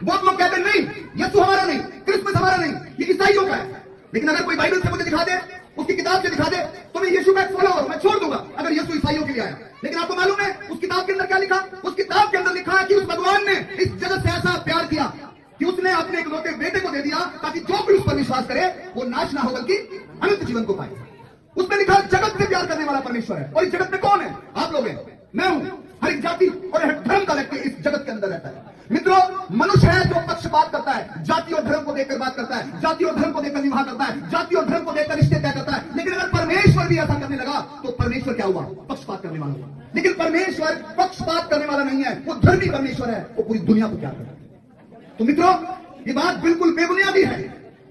बहुत लोग कहते हैं नहीं, यीशु हमारा नहीं, क्रिसमस हमारा नहीं, ये ईसाइयों का है। लेकिन अगर कोई बाइबल से मुझे दिखा दे, उसकी किताब से दिखा दे, तो मैं यीशु का एक फॉलोअर, मैं छोड़ दूंगा अगर यीशु ईसाइयों के लिए आया। लेकिन आपको मालूम है उस किताब के अंदर क्या लिखा? उस किताब के अंदर लिखा है कि उस भगवान ने इस जगत से ऐसा प्यार किया कि उसने अपने इकलौते बेटे को दे दिया ताकि जो भी उस पर विश्वास करे वो नाश ना हो बल्कि अनंत जीवन को पाए। उसमें लिखा जगत से प्यार करने वाला परमेश्वर है। और इस जगत में कौन है? आप लोग हैं, मैं हूं। हर एक जाति और हर धर्म का व्यक्ति इस जगत के अंदर रहता है। मित्रों, मनुष्य है जो पक्षपात करता है, जाति और धर्म को देखकर बात करता है, जाति और धर्म को देखकर विवाह करता है, जाति और धर्म को देखकर रिश्ते तय करता है। लेकिन अगर परमेश्वर भी ऐसा करने लगा तो परमेश्वर क्या हुआ? पक्षपात करने वाला हुआ। लेकिन परमेश्वर पक्षपात करने वाला नहीं है, वो धर्मी परमेश्वर है, वो पूरी दुनिया को प्यार करता है। तो मित्रों, ये बात बिल्कुल बेबुनियादी है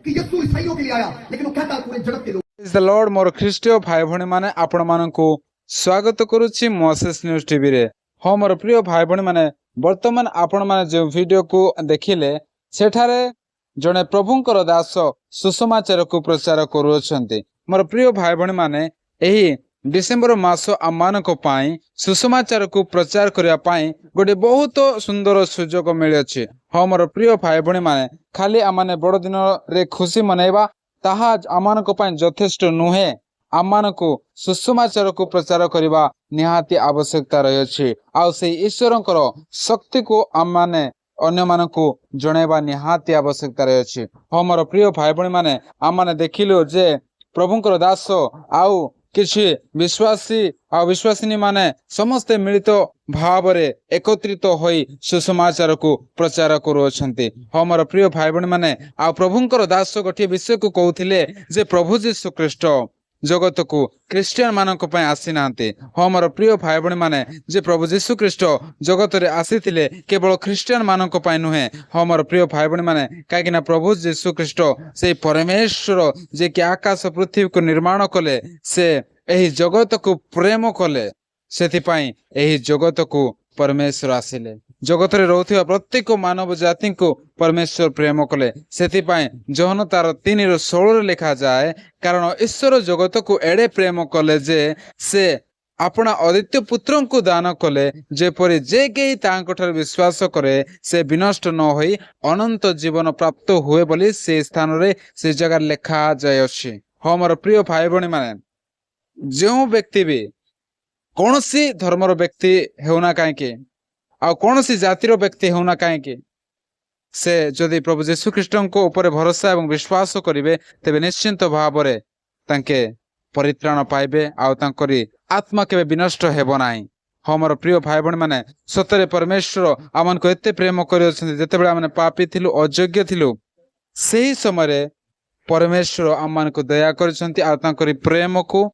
कि यीशु ईसाइयों के लिए आया, लेकिन वो कहता है पूरे जगत के लोग। Praise the lord. मोर ख्रीष्टीय भाई भणी माने आपण मानकु स्वागत करूछि मोसेस न्यूज टीवी रे। हाँ मोर प्रिय भाई भणी माने, वर्तमान आपण माने जो वीडियो को देखिले सेठारे जने प्रभुंकर दास सुसमाचार को प्रचार करूछंती। मोर प्रिय भाई भणी माने, एही डिसेंबर मास आमानक पाई सुसमाचार को प्रचार करिया पाई गोटे बहुत सुंदर सुजोग मिलि। हाँ मोर प्रिय भाई भणी माने, खाली आमाने बड़ दिन रे खुशी मनाइबा ताहा आमानक पाई यथेष्ट नुहे। आमानकु सुसमाचार को प्रचार करने निहाती आवश्यकता रही। आउ से ईश्वरंकर शक्ति को आमाने अन्य मानकु जणेबा निहाती आवश्यकता रही। हाँ मोर प्रिय भाई भणी माने, आमाने देखिलु जे प्रभुंकर दास आउ किछि विश्वासी आ विश्वासिनी माने समस्ते मिलित भाव रे एकत्रित होई सुसमाचार को प्रचार करूछंती। हाँ मोर प्रिय भाई भणी माने, आ प्रभुंकर दास गोटे विषय को कहउथिले जे प्रभु जीशु ख्रीष्ट जगत को क्रिश्चियन मानक पय आसी नांती। हाँ मोर प्रिय भाई भणी माने, जे प्रभु जीशु ख्रीष्ट जगत रे आसीथिले केवल क्रिश्चियन मानक पय नुहे। हाँ मोर प्रिय भाई भणी माने, काहे ना प्रभु जीशु ख्रीष्ट से परमेश्वर जे कि आकाश पृथ्वी को निर्माण कले, से एही जगत को प्रेम कले, सेति पय एही जगत को परमेश्वर आसिले। जगत रे रहउथिबा प्रत्येक मानव जाति को परमेश्वर प्रेम कले। सेति पय जोहन तार 3:16 लिखा जाए, कारण ईश्वर जगत को एड़े प्रेम कले जे से अपना अद्वितीय पुत्र को दान कले, जेपरि जे केही तांकठार विश्वास करे से विनष्ट न होई अनंत जीवन प्राप्त हुए बोली से स्थान रे से जगह लिखा जाय अछि। हाँ मोर प्रिय भाई भणी माने, जो व्यक्ति भी कौनसी धर्मर व्यक्ति हेउना काहेकि आ कौनसी जातिर व्यक्ति हेउना काहेकि से जदि प्रभु जीशु ख्रीष्टन को ऊपर भरोसा एवं विश्वास करिवे तेबे निश्चिंत भाव रे तांके परित्राण पाइबे आ तांकरी आत्मा केबे विनष्ट हेबो नाही। हाँ मोर प्रिय भाई भणी माने, सतरे परमेश्वर आमन को एते प्रेम करियछन्ति जेतेबेले आमने पापी थिलु, अयोग्य थिलु, सेही समय परमेश्वर आमन को दया करिसन्ति आ तांकरी प्रेम को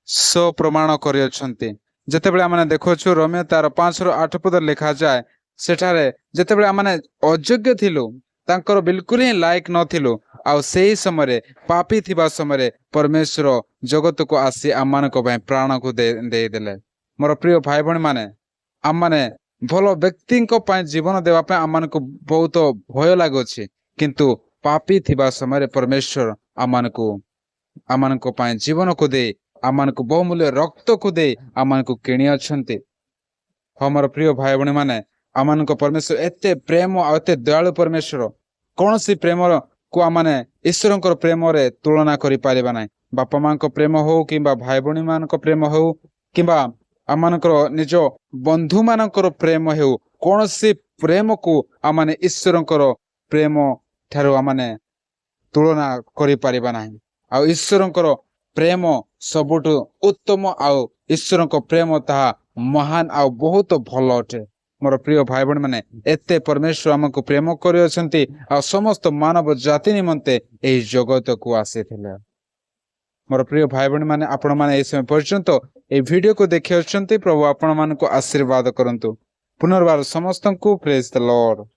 सो प्रमाण करियछन्ति। जेतेबेले आमने देखोछु रोमियो 5:8 पद लिखा जाए, सेठारे जेतेबेले आमने अयोग्य थिलु, तांकर बिल्कुल ही लायक न थिलु, आ सेही समय पापी थिबा समय परमेश्वर जगत को आसी आमानक पय प्राण को दे देले। मोर प्रिय भाई भणी माने, आमाने भल व्यक्ति पय जीवन देवा पय आमानक बहुत भय लागुछि, किंतु पापी थिबा समय परमेश्वर आमानक पय जीवन को दे, आमानक बहुमूल्य रक्त को दे आमानक किणी अछंती। हमर प्रिय भाई भणी माने, आमानक परमेश्वर एते प्रेम आ एते दयालु परमेश्वर, कौन सी प्रेम को आमाने ईश्वरंकर प्रेम रे तुलना करि पारिबा नै। बापा मां को प्रेम हो किंबा भाई भणी मानक प्रेम हो किंबा आमानकर निज बंधु मानकर प्रेम हो, कौन सी प्रेम को आमाने ईश्वरंकर प्रेम ठारो आमाने तुलना करि पारिबा नै। आ ईश्वरंकर प्रेम सबुठ उत्तम, आउ ईश्वर को प्रेम ताहा महान आ बहुत भल अटे। मोर प्रिय भाई भणी माने, एते परमेश्वर आमको प्रेम करियछन्ति आ समस्त मानव जाति निमंते एही जगत को आसीथिले। मोर प्रिय भाई भणी माने, आपण माने एई समय पर्यंत ए वीडियो को देखि अछन्ति, प्रभु आपण मानको आशीर्वाद करंतु। पुनर्बार समस्त को प्रेज द लॉर्ड।